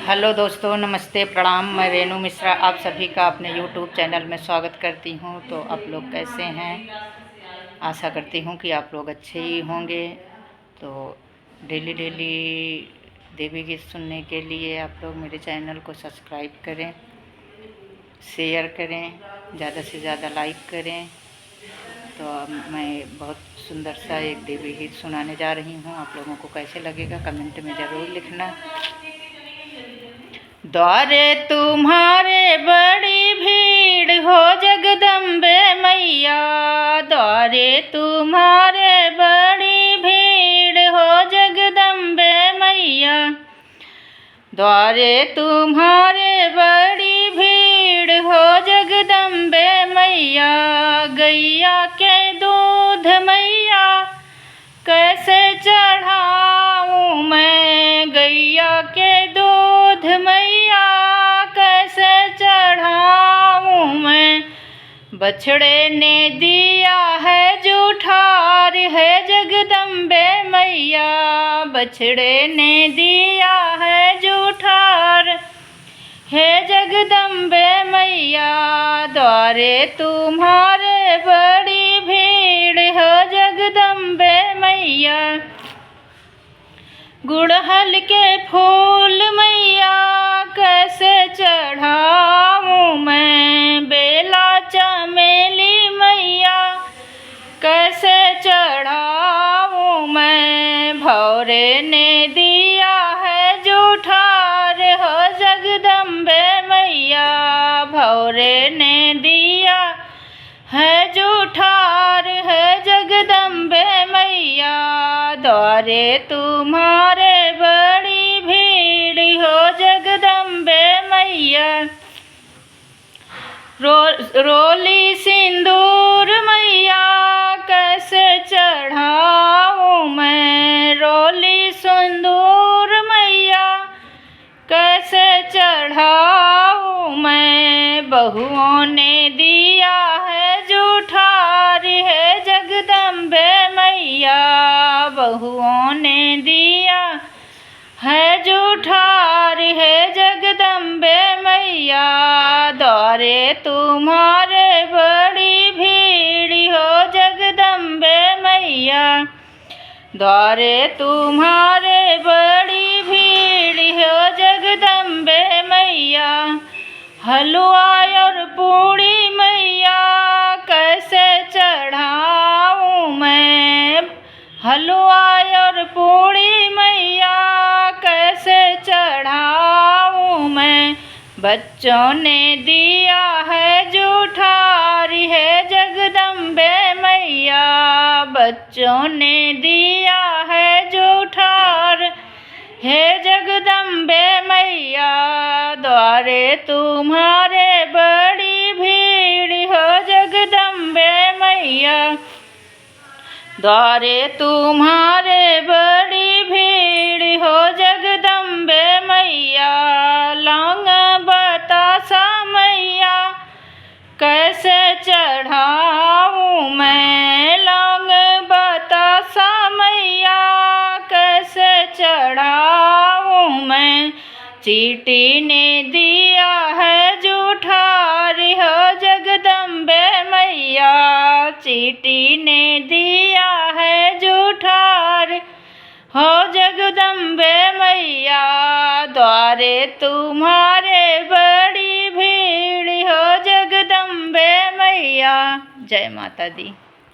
Hello दोस्तों, नमस्ते, प्रणाम। मैं रेणु मिश्रा आप सभी का अपने यूट्यूब चैनल में स्वागत करती हूं। तो आप लोग कैसे हैं? आशा करती हूं कि आप लोग अच्छे ही होंगे। तो डेली देवी गीत सुनने के लिए आप लोग मेरे चैनल को सब्सक्राइब करें, शेयर करें, ज़्यादा से ज़्यादा लाइक करें। तो अब मैं बहुत सुंदर सा एक देवी गीत सुनाने जा रही हूँ। आप लोगों को कैसे लगेगा कमेंट में ज़रूर लिखना। द्वारे तुम्हारे बड़ी भीड़ हो जगदम्बे मैया, द्वारे तुम्हारे बड़ी भीड़ हो जगदम्बे मैया, द्वारे तुम्हारे बड़ी भीड़ हो जगदम्बे मैया। गैया के दूध मैया कैसे चढ़ाऊँ मैं, गैया के दूध मैया कैसे चढ़ाऊँ मैं। बछड़े ने दिया है जूठार है जगदम्बे मैया, बछड़े ने दिया है जूठार है जगदम्बे मैया। द्वारे तुम्हारे बड़ी भीड़ हो जगदम्बे मैया। गुड़हल के फूल मैया कैसे चढ़ाऊँ मैं, बेला चमेली मैया कैसे चढ़ाऊँ मैं। भौरे ने दिया है जूठार हो जगदम्बे मैया, भौरे ने दिया है जूठार है जगदम्बे मैया। द्वारे तुम्हारे बड़ी भीड़ हो जगदम्बे मैया। रोली सिंदूर मैया कैसे चढ़ाऊँ मैं, रोली सिंदूर मैया कैसे चढ़ाऊँ मैं। बहुओं ने दिया है जूठार है जगदम्बे मैया, बहुओं ने दिया है जूठार है जगदम्बे मैया। द्वारे तुम्हारे बड़ी भीड़ हो जगदम्बे मैया, द्वारे तुम्हारे बड़ी भीड़ हो जगदम्बे मैया। हलवा और पूड़ी मैया कैसे चढ़ाऊँ मैं, हलवा और पूड़ी मैया कैसे चढ़ाऊँ मैं। बच्चों ने दिया है जूठार है जगदम्बे मैया, बच्चों ने दिया है जूठार है जगदम्बे मैया। द्वारे तुम्हारे बड़ी भीड़ हो जगदम्बे मैया, द्वारे तुम्हारे बड़ी भीड़ हो जगदम्बे मैया। लौंग बतासा मैया कैसे चढ़ाऊँ मैं, लौंग बतासा मैया कैसे चढ़ाऊँ मैं। चींटी ने दिया है जूठार हो जगदम्बे मैया, चींटी ने दिया है जूठार हो जगदम्बे मैया। द्वारे तुम्हारे बड़ी भीड़ हो जगदम्बे मैया। जय माता दी।